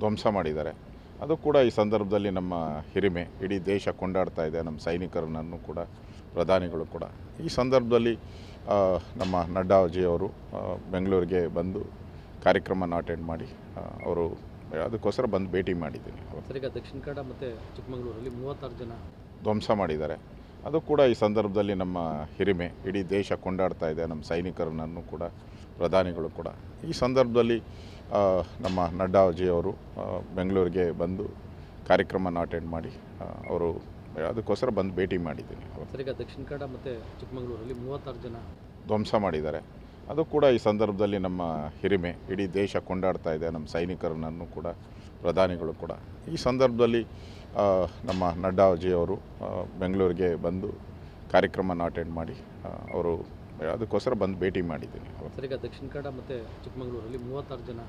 ಧ್ವಂಸ ಮಾಡಿದ್ದಾರೆ. ಅದು ಕೂಡ ಈ ಸಂದರ್ಭದಲ್ಲಿ ನಮ್ಮ ಹಿರಿಮೆ ಇಡೀ ದೇಶ ಕೊಂಡಾಡ್ತಾ ಇದೆ. ನಮ್ಮ ಸೈನಿಕರನ್ನು ಕೂಡ ಪ್ರಧಾನಿಗಳು ಕೂಡ ಈ ಸಂದರ್ಭದಲ್ಲಿ ನಮ್ಮ ನಡ್ಡಾಜಿಯವರು ಬೆಂಗಳೂರಿಗೆ ಬಂದು ಕಾರ್ಯಕ್ರಮನ ಅಟೆಂಡ್ ಮಾಡಿ ಅವರು ಅದಕ್ಕೋಸ್ಕರ ಬಂದು ಭೇಟಿ ಮಾಡಿದ್ದೀನಿ. ಈಗ ದಕ್ಷಿಣ ಕನ್ನಡ ಮತ್ತು ಚಿಕ್ಕಮಗಳೂರಲ್ಲಿ 36 ಜನ ಧ್ವಂಸ ಮಾಡಿದ್ದಾರೆ. ಅದು ಕೂಡ ಈ ಸಂದರ್ಭದಲ್ಲಿ ನಮ್ಮ ಹಿರಿಮೆ ಇಡೀ ದೇಶ ಕೊಂಡಾಡ್ತಾ ಇದೆ. ನಮ್ಮ ಸೈನಿಕರನ್ನು ಕೂಡ ಪ್ರಧಾನಿಗಳು ಕೂಡ ಈ ಸಂದರ್ಭದಲ್ಲಿ ನಮ್ಮ ನಡ್ಡಾಜಿಯವರು ಬೆಂಗಳೂರಿಗೆ ಬಂದು ಕಾರ್ಯಕ್ರಮನ ಅಟೆಂಡ್ ಮಾಡಿ ಅವರು ಅದಕ್ಕೋಸ್ಕರ ಬಂದು ಭೇಟಿ ಮಾಡಿದ್ದೀನಿ. ಈಗ ದಕ್ಷಿಣ ಕನ್ನಡ ಮತ್ತು ಚಿಕ್ಕಮಗಳೂರಲ್ಲಿ 36 ಜನ ಧ್ವಂಸ ಮಾಡಿದ್ದಾರೆ. ಅದು ಕೂಡ ಈ ಸಂದರ್ಭದಲ್ಲಿ ನಮ್ಮ ಹಿರಿಮೆ ಇಡೀ ದೇಶ ಕೊಂಡಾಡ್ತಾ ಇದೆ. ನಮ್ಮ ಸೈನಿಕರನ್ನು ಕೂಡ ಪ್ರಧಾನಿಗಳು ಕೂಡ ಈ ಸಂದರ್ಭದಲ್ಲಿ ನಮ್ಮ ನಡ್ಡಾಜಿಯವರು ಬೆಂಗಳೂರಿಗೆ ಬಂದು ಕಾರ್ಯಕ್ರಮನ ಅಟೆಂಡ್ ಮಾಡಿ ಅವರು ಅದಕ್ಕೋಸ್ಕರ ಬಂದು ಭೇಟಿ ಮಾಡಿದ್ದೀನಿ. ಈಗ ದಕ್ಷಿಣ ಕನ್ನಡ ಮತ್ತು ಚಿಕ್ಕಮಗಳೂರಲ್ಲಿ 36 ಜನ